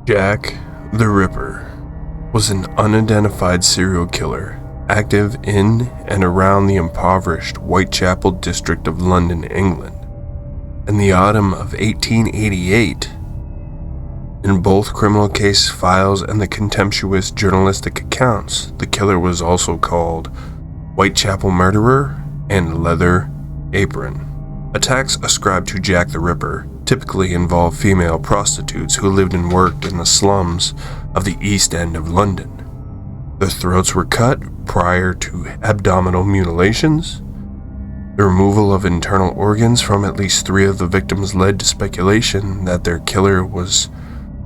Jack the Ripper was an unidentified serial killer active in and around the impoverished Whitechapel district of London, England, in the autumn of 1888. In both criminal case files and the contemptuous journalistic accounts, the killer was also called Whitechapel Murderer and Leather Apron. Attacks ascribed to Jack the Ripper typically involve female prostitutes who lived and worked in the slums of the East End of London. Their throats were cut prior to abdominal mutilations. The removal of internal organs from at least 3 of the victims led to speculation that their killer was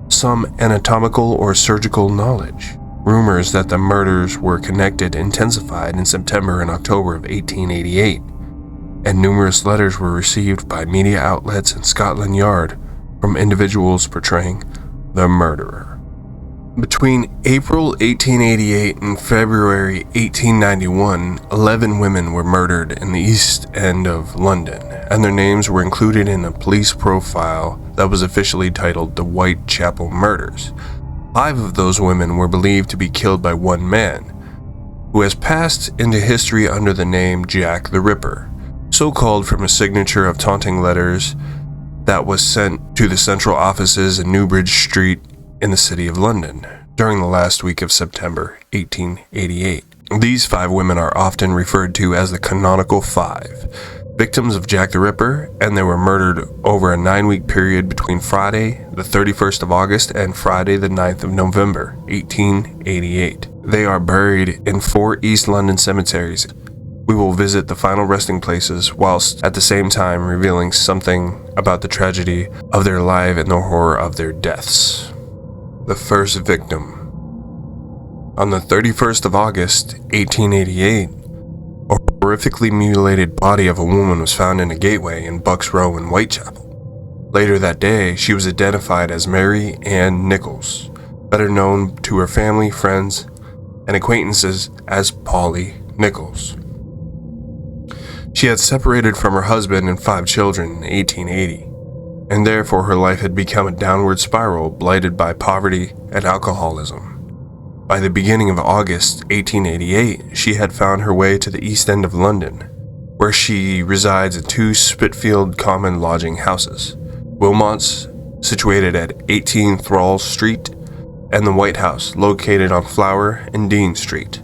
some anatomical or surgical knowledge. Rumors that the murders were connected intensified in September and October of 1888, and numerous letters were received by media outlets in Scotland Yard from individuals portraying the murderer. Between April 1888 and February 1891, 11 women were murdered in the East End of London, and their names were included in a police profile that was officially titled the Whitechapel Murders. 5 of those women were believed to be killed by one man, who has passed into history under the name Jack the Ripper, so called from a signature of taunting letters that was sent to the central offices in Newbridge Street in the city of London during the last week of September 1888. These 5 women are often referred to as the canonical 5, victims of Jack the Ripper, and they were murdered over a 9-week period between Friday the 31st of August and Friday the 9th of November 1888. They are buried in 4 East London cemeteries. We will visit the final resting places whilst at the same time revealing something about the tragedy of their life and the horror of their deaths. The first victim. On the 31st of August, 1888, a horrifically mutilated body of a woman was found in a gateway in Bucks Row in Whitechapel. Later that day, she was identified as Mary Anne Nichols, better known to her family, friends, and acquaintances as Polly Nichols. She had separated from her husband and 5 children in 1880, and therefore her life had become a downward spiral blighted by poverty and alcoholism. By the beginning of August 1888, she had found her way to the East End of London, where she resides in 2 Spitfield common lodging houses, Wilmot's, situated at 18 Enthrall Street, and the White House, located on Flower and Dean Street.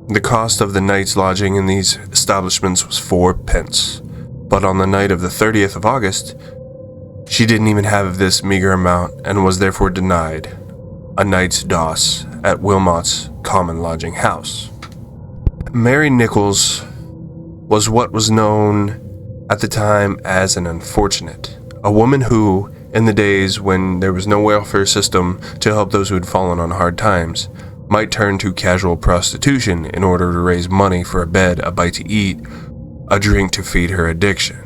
The cost of the night's lodging in these establishments was 4 pence, but on the night of the 30th of August, she didn't even have this meager amount and was therefore denied a night's doss at Wilmot's common lodging house. Mary Nichols was what was known at the time as an unfortunate, a woman who, in the days when there was no welfare system to help those who had fallen on hard times, might turn to casual prostitution in order to raise money for a bed, a bite to eat, a drink to feed her addiction.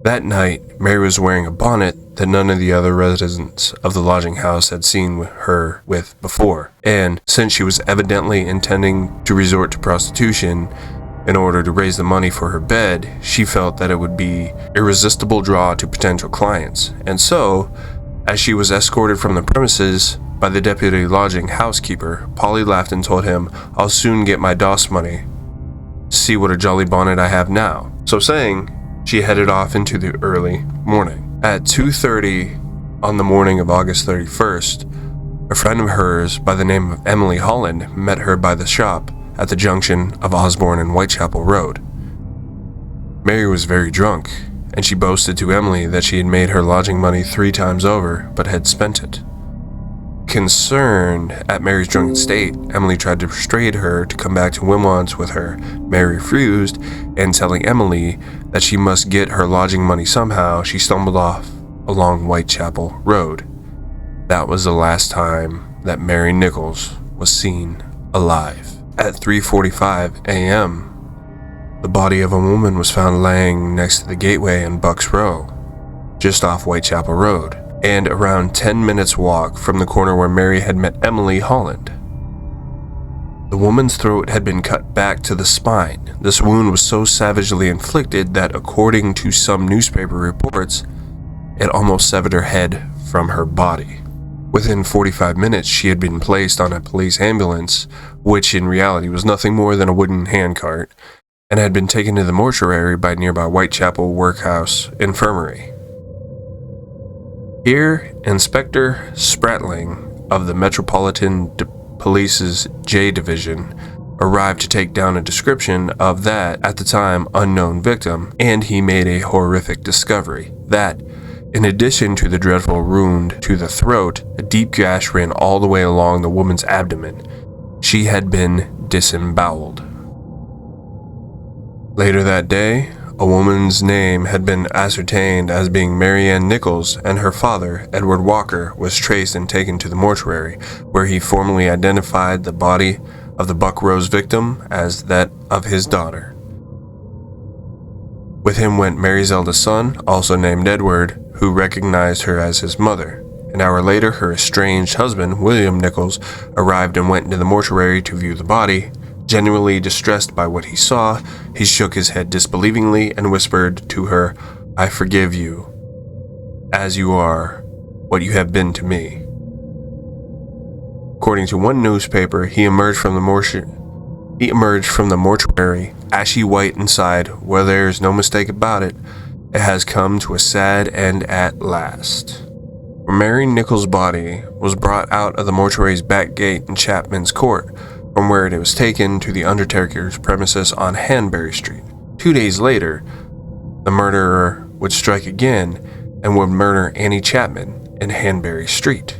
That night, Mary was wearing a bonnet that none of the other residents of the lodging house had seen her with before, and since she was evidently intending to resort to prostitution in order to raise the money for her bed, she felt that it would be an irresistible draw to potential clients, and so, as she was escorted from the premises by the deputy lodging housekeeper, Polly laughed and told him, "I'll soon get my doss money. See what a jolly bonnet I have now." So saying, she headed off into the early morning. At 2:30 on the morning of August 31st, a friend of hers by the name of Emily Holland met her by the shop at the junction of Osborne and Whitechapel Road. Mary was very drunk, and she boasted to Emily that she had made her lodging money 3 times over, but had spent it. Concerned at Mary's drunken state, Emily tried to persuade her to come back to Wilmot's with her. Mary refused, and telling Emily that she must get her lodging money somehow, she stumbled off along Whitechapel Road. That was the last time that Mary Nichols was seen alive. At 3:45 a.m., the body of a woman was found laying next to the gateway in Bucks Row, just off Whitechapel Road, and around 10 minutes walk from the corner where Mary had met Emily Holland. The woman's throat had been cut back to the spine. This wound was so savagely inflicted that, according to some newspaper reports, it almost severed her head from her body. Within 45 minutes, she had been placed on a police ambulance, which in reality was nothing more than a wooden handcart, and had been taken to the mortuary by nearby Whitechapel Workhouse Infirmary. Here, Inspector Spratling of the Metropolitan Police's J Division arrived to take down a description of that, at the time, unknown victim, and he made a horrific discovery that, in addition to the dreadful wound to the throat, a deep gash ran all the way along the woman's abdomen. She had been disemboweled. Later that day, a woman's name had been ascertained as being Mary Anne Nichols, and her father, Edward Walker, was traced and taken to the mortuary, where he formally identified the body of the Buckrose victim as that of his daughter. With him went Mary's eldest son, also named Edward, who recognized her as his mother. An hour later, her estranged husband, William Nichols, arrived and went into the mortuary to view the body. Genuinely distressed by what he saw, he shook his head disbelievingly and whispered to her, "I forgive you, as you are what you have been to me." According to one newspaper, he emerged from the mortuary, ashy white inside, where there's no mistake about it. It has come to a sad end at last. Mary Nichols' body was brought out of the mortuary's back gate in Chapman's Court, from where it was taken to the undertaker's premises on Hanbury Street. 2 days later, the murderer would strike again and would murder Annie Chapman in Hanbury Street.